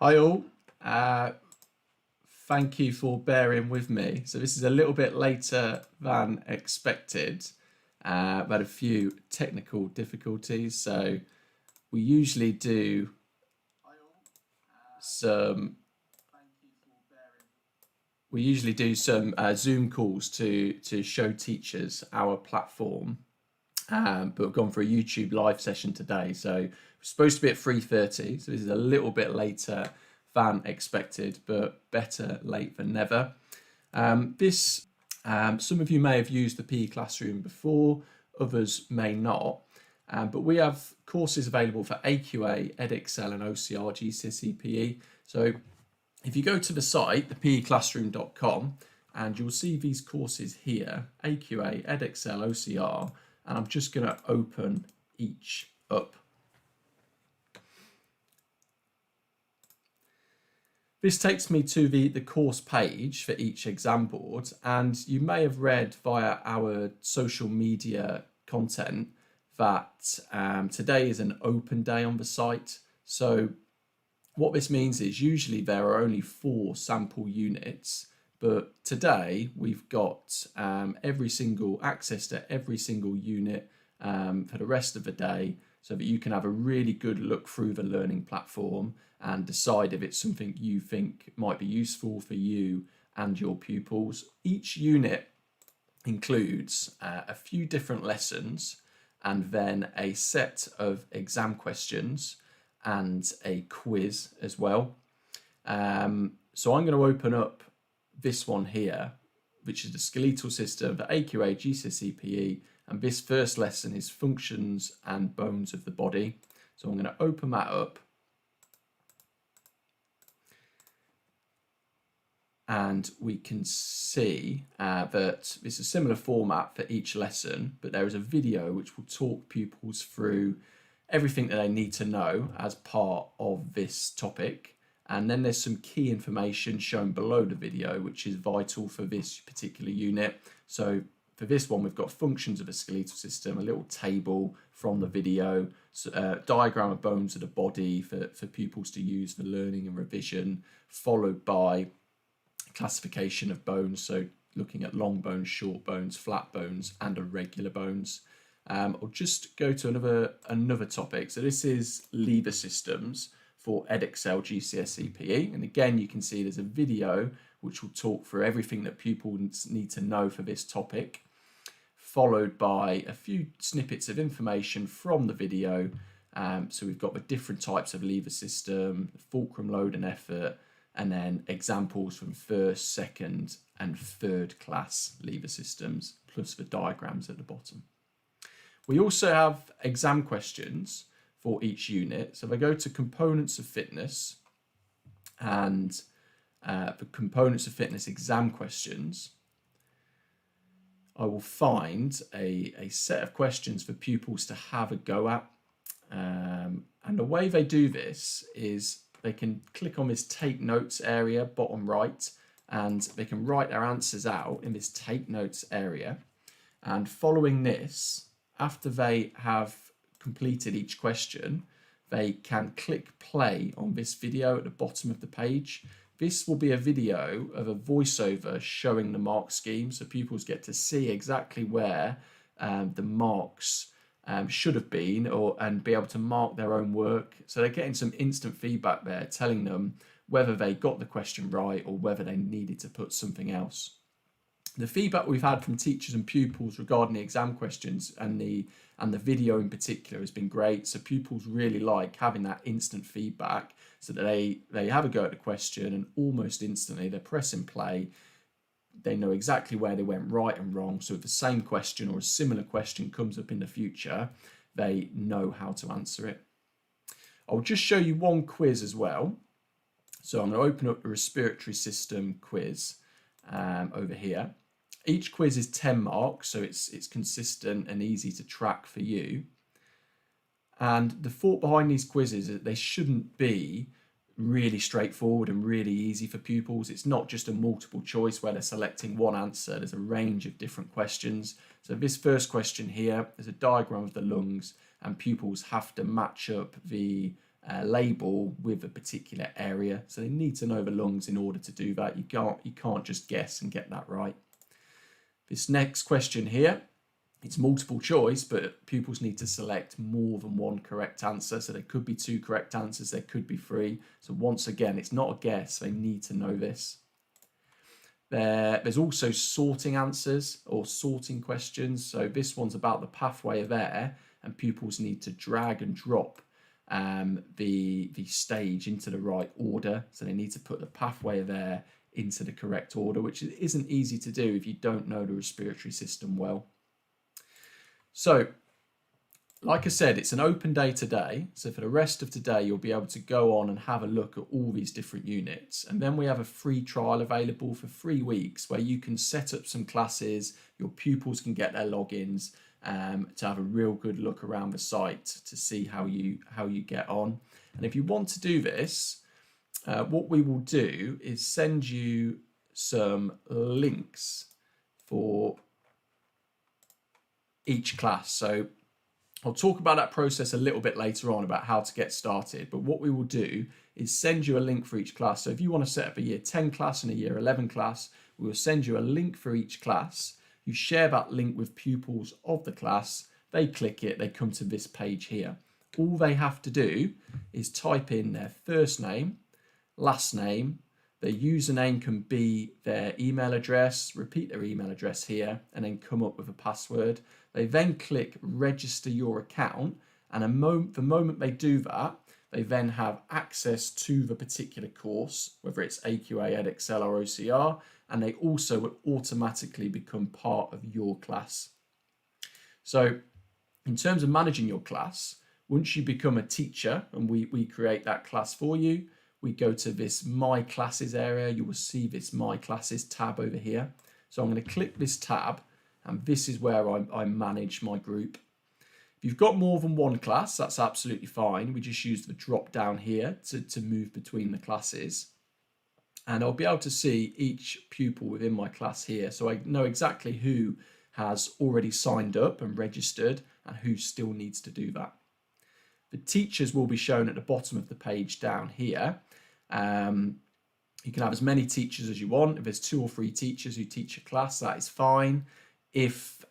Hi all, thank you for bearing with me. So this is a little bit later than expected. I've had a few technical difficulties, so we usually do some Zoom calls to show teachers our platform, but we've gone for a YouTube live session today. So we're supposed to be at 3:30, so this is a little bit later than expected, but better late than never. Some of you may have used the PE Classroom before, others may not, but we have courses available for AQA, Edexcel and OCR GCSE PE. So if you go to the site, thepeclassroom.com, and you'll see these courses here, AQA, Edexcel, OCR, and I'm just going to open each up. This takes me to the course page for each exam board, and you may have read via our social media content that today is an open day on the site. So what this means is usually there are only 4 sample units, but today we've got access to every single unit for the rest of the day, so that you can have a really good look through the learning platform and decide if it's something you think might be useful for you and your pupils. Each unit includes a few different lessons and then a set of exam questions and a quiz as well. So I'm going to open up this one here, which is the Skeletal System for AQA GCSE PE, and this first lesson is functions and bones of the body. So I'm going to open that up, and we can see that it's a similar format for each lesson, but there is a video which will talk pupils through everything that they need to know as part of this topic. And then there's some key information shown below the video, which is vital for this particular unit. So for this one, we've got functions of a skeletal system, a little table from the video, diagram of bones of the body for pupils to use for learning and revision, followed by classification of bones, so looking at long bones, short bones, flat bones and irregular bones. I'll just go to another topic. So this is lever systems for Edexcel GCSE PE, and again you can see there's a video which will talk through everything that pupils need to know for this topic, followed by a few snippets of information from the video. So we've got the different types of lever system, the fulcrum, load and effort, and then examples from first, second and third class lever systems, plus the diagrams at the bottom. We also have exam questions for each unit. So if I go to components of fitness and the components of fitness exam questions, I will find a set of questions for pupils to have a go at. And the way they do this is they can click on this take notes area, bottom right, and they can write their answers out in this take notes area. And following this, after they have completed each question, they can click play on this video at the bottom of the page. This will be a video of a voiceover showing the mark scheme, so pupils get to see exactly where the marks should have been, and be able to mark their own work. So they're getting some instant feedback there, telling them whether they got the question right or whether they needed to put something else. The feedback we've had from teachers and pupils regarding the exam questions and the video in particular has been great. So pupils really like having that instant feedback, so that they have a go at the question and almost instantly they're pressing play. They know exactly where they went right and wrong. So if the same question or a similar question comes up in the future, they know how to answer it. I'll just show you one quiz as well. So I'm going to open up the respiratory system quiz over here. Each quiz is 10 marks, so it's consistent and easy to track for you. And the thought behind these quizzes is that they shouldn't be really straightforward and really easy for pupils. It's not just a multiple choice where they're selecting one answer. There's a range of different questions. So this first question here, there's a diagram of the lungs, and pupils have to match up the label with a particular area. So they need to know the lungs in order to do that. You can't just guess and get that right. This next question here, it's multiple choice, but pupils need to select more than one correct answer. So there could be 2 correct answers, there could be 3. So once again, it's not a guess, they need to know this. There's also sorting answers or sorting questions. So this one's about the pathway of air, and pupils need to drag and drop the stage into the right order. So they need to put the pathway of air into the correct order, which isn't easy to do if you don't know the respiratory system well. So, like I said, it's an open day today. So for the rest of today, you'll be able to go on and have a look at all these different units. And then we have a free trial available for 3 weeks where you can set up some classes, your pupils can get their logins, to have a real good look around the site to see how you get on. And if you want to do this, what we will do is send you some links for each class. So I'll talk about that process a little bit later on about how to get started. But what we will do is send you a link for each class. So if you want to set up a year 10 class and a year 11 class, we will send you a link for each class. You share that link with pupils of the class. They click it, they come to this page here. All they have to do is type in their first name, last name, their username can be their email address, repeat their email address here, and then come up with a password. They then click register your account, and the moment they do that, they then have access to the particular course, whether it's AQA, EdExcel or OCR, and they also will automatically become part of your class. So in terms of managing your class, once you become a teacher and we create that class for you, we go to this My Classes area. You will see this My Classes tab over here. So I'm going to click this tab, and this is where I manage my group. If you've got more than one class, that's absolutely fine. We just use the drop down here to move between the classes. And I'll be able to see each pupil within my class here. So I know exactly who has already signed up and registered and who still needs to do that. The teachers will be shown at the bottom of the page down here. You can have as many teachers as you want. If there's 2 or 3 teachers who teach a class, that is fine. If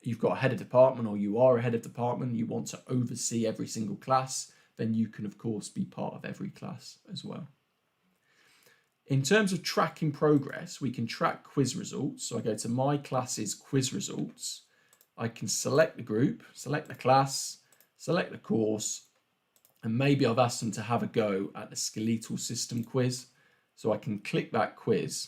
you've got a head of department or you are a head of department, you want to oversee every single class, then you can of course be part of every class as well. In terms of tracking progress, we can track quiz results. So I go to My Classes quiz results. I can select the group, select the class, select the course, and maybe I've asked them to have a go at the Skeletal System quiz. So I can click that quiz,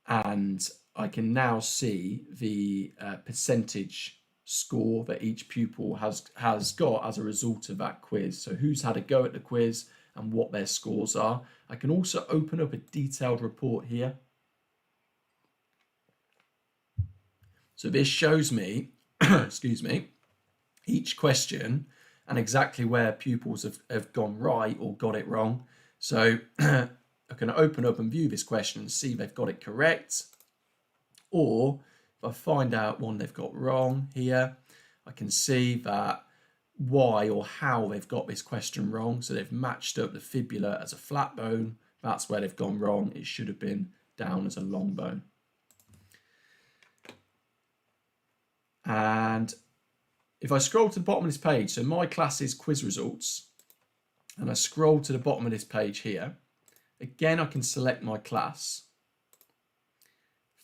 and I can now see the percentage score that each pupil has got as a result of that quiz. So who's had a go at the quiz and what their scores are. I can also open up a detailed report here. So this shows me, excuse me, each question and exactly where pupils have gone right or got it wrong. So I can open up and view this question and see they've got it correct. Or if I find out one they've got wrong here, I can see that why or how they've got this question wrong. So they've matched up the fibula as a flat bone. That's where they've gone wrong. It should have been down as a long bone. And if I scroll to the bottom of this page, so My Classes quiz results, and I scroll to the bottom of this page here, again, I can select my class,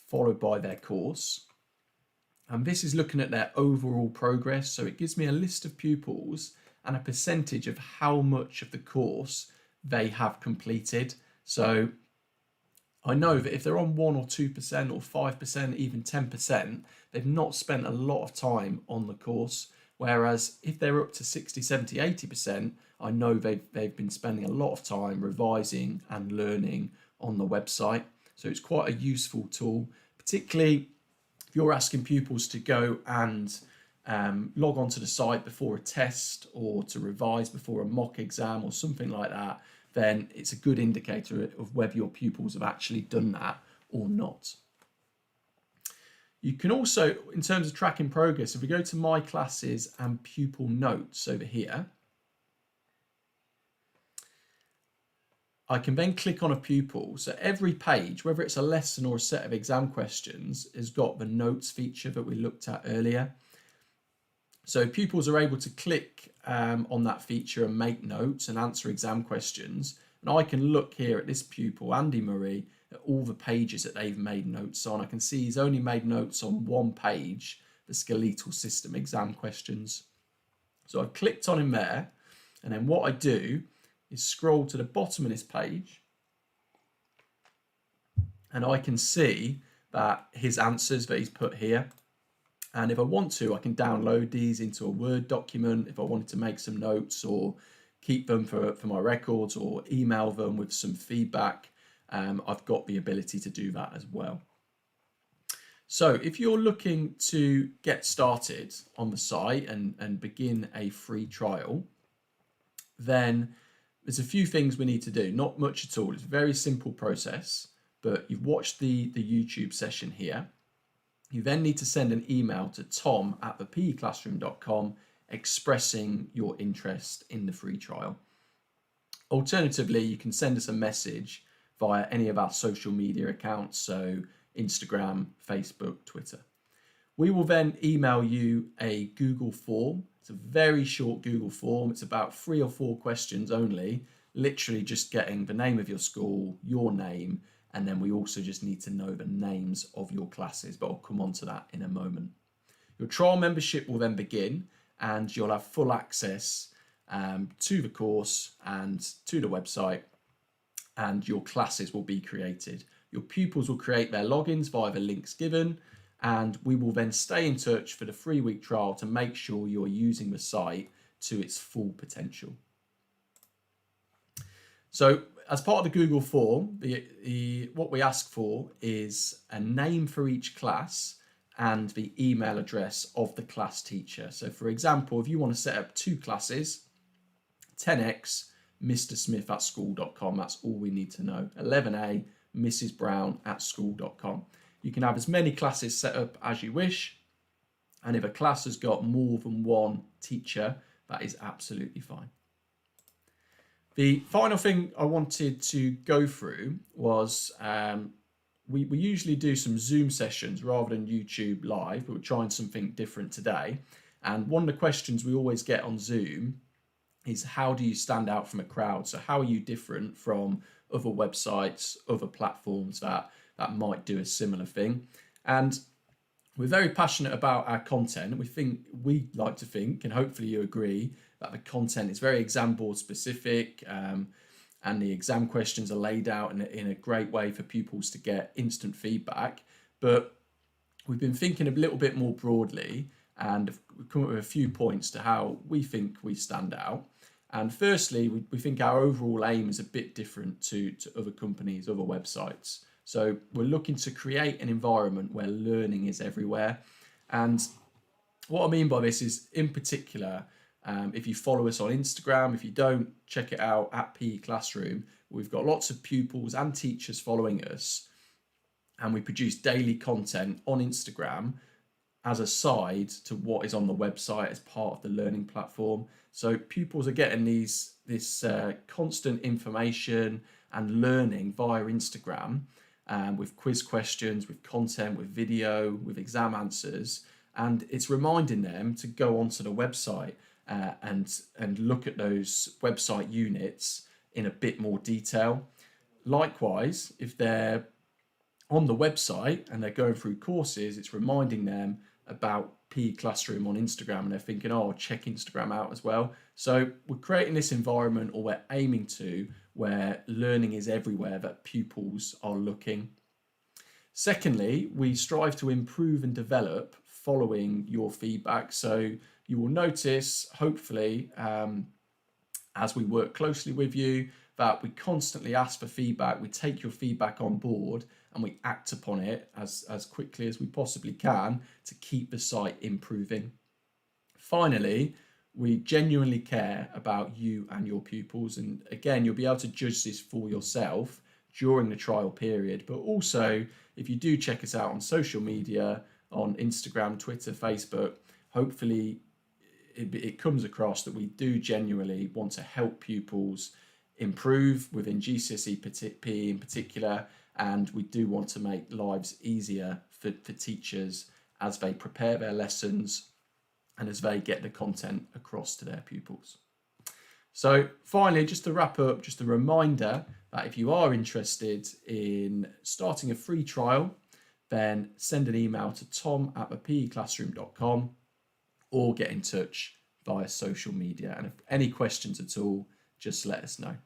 followed by their course. And this is looking at their overall progress. So it gives me a list of pupils and a percentage of how much of the course they have completed. So I know that if they're on 1 or 2% or 5%, even 10%, they've not spent a lot of time on the course. Whereas if they're up to 60, 70, 80%, I know they've been spending a lot of time revising and learning on the website. So it's quite a useful tool, particularly if you're asking pupils to go and log onto the site before a test or to revise before a mock exam or something like that, then it's a good indicator of whether your pupils have actually done that or not. You can also, in terms of tracking progress, if we go to My Classes and Pupil Notes over here, I can then click on a pupil. So every page, whether it's a lesson or a set of exam questions, has got the notes feature that we looked at earlier. So pupils are able to click on that feature and make notes and answer exam questions. And I can look here at this pupil, Andy Murray, at all the pages that they've made notes on. I can see he's only made notes on one page, the Skeletal System exam questions. So I've clicked on him there, and then what I do is scroll to the bottom of this page, and I can see that his answers that he's put here. And if I want to, I can download these into a Word document if I wanted to make some notes or keep them for my records or email them with some feedback. I've got the ability to do that as well. So if you're looking to get started on the site and begin a free trial, then there's a few things we need to do. Not much at all. It's a very simple process, but you've watched the YouTube session here. You then need to send an email to tom@thepeclassroom.com expressing your interest in the free trial. Alternatively, you can send us a message via any of our social media accounts, so Instagram, Facebook, Twitter. We will then email you a Google form. It's a very short Google form. It's about 3 or 4 questions only, literally just getting the name of your school, your name, and then we also just need to know the names of your classes, but I'll come on to that in a moment. Your trial membership will then begin, and you'll have full access to the course and to the website, and your classes will be created. Your pupils will create their logins via the links given, and we will then stay in touch for the 3-week trial to make sure you're using the site to its full potential. So as part of the Google form, what we ask for is a name for each class and the email address of the class teacher. So for example, if you want to set up 2 classes, 10x mrsmith@school.com, that's all we need to know. 11A mrsbrown@school.com. You can have as many classes set up as you wish, and if a class has got more than one teacher, that is absolutely fine. The final thing I wanted to go through was we usually do some Zoom sessions rather than YouTube live, but we're trying something different today. And one of the questions we always get on Zoom is, how do you stand out from a crowd? So how are you different from other websites, other platforms that might do a similar thing? And we're very passionate about our content. We like to think, and hopefully you agree, that the content is very exam board specific, and the exam questions are laid out in a great way for pupils to get instant feedback. But we've been thinking a little bit more broadly, and we've come up with a few points to how we think we stand out. And firstly, we think our overall aim is a bit different to other companies, other websites. So we're looking to create an environment where learning is everywhere. And what I mean by this is, in particular, if you follow us on Instagram, if you don't, check it out at PE Classroom. We've got lots of pupils and teachers following us, and we produce daily content on Instagram as a side to what is on the website as part of the learning platform. So pupils are getting this constant information and learning via Instagram, with quiz questions, with content, with video, with exam answers, and it's reminding them to go onto the website and look at those website units in a bit more detail. Likewise, if they're on the website and they're going through courses, it's reminding them about PE Classroom on Instagram, and they're thinking, oh, I'll check Instagram out as well. So we're creating this environment, or we're aiming to, where learning is everywhere, that pupils are looking. Secondly, we strive to improve and develop following your feedback. So you will notice, hopefully, as we work closely with you, that we constantly ask for feedback. We take your feedback on board and we act upon it as quickly as we possibly can to keep the site improving. Finally, we genuinely care about you and your pupils. And again, you'll be able to judge this for yourself during the trial period. But also, if you do check us out on social media, on Instagram, Twitter, Facebook, hopefully it comes across that we do genuinely want to help pupils improve within GCSE PE in particular, and we do want to make lives easier for teachers as they prepare their lessons and as they get the content across to their pupils. So finally, just to wrap up, just a reminder that if you are interested in starting a free trial, then send an email to tom@thepeclassroom.com or get in touch via social media. And if any questions at all, just let us know.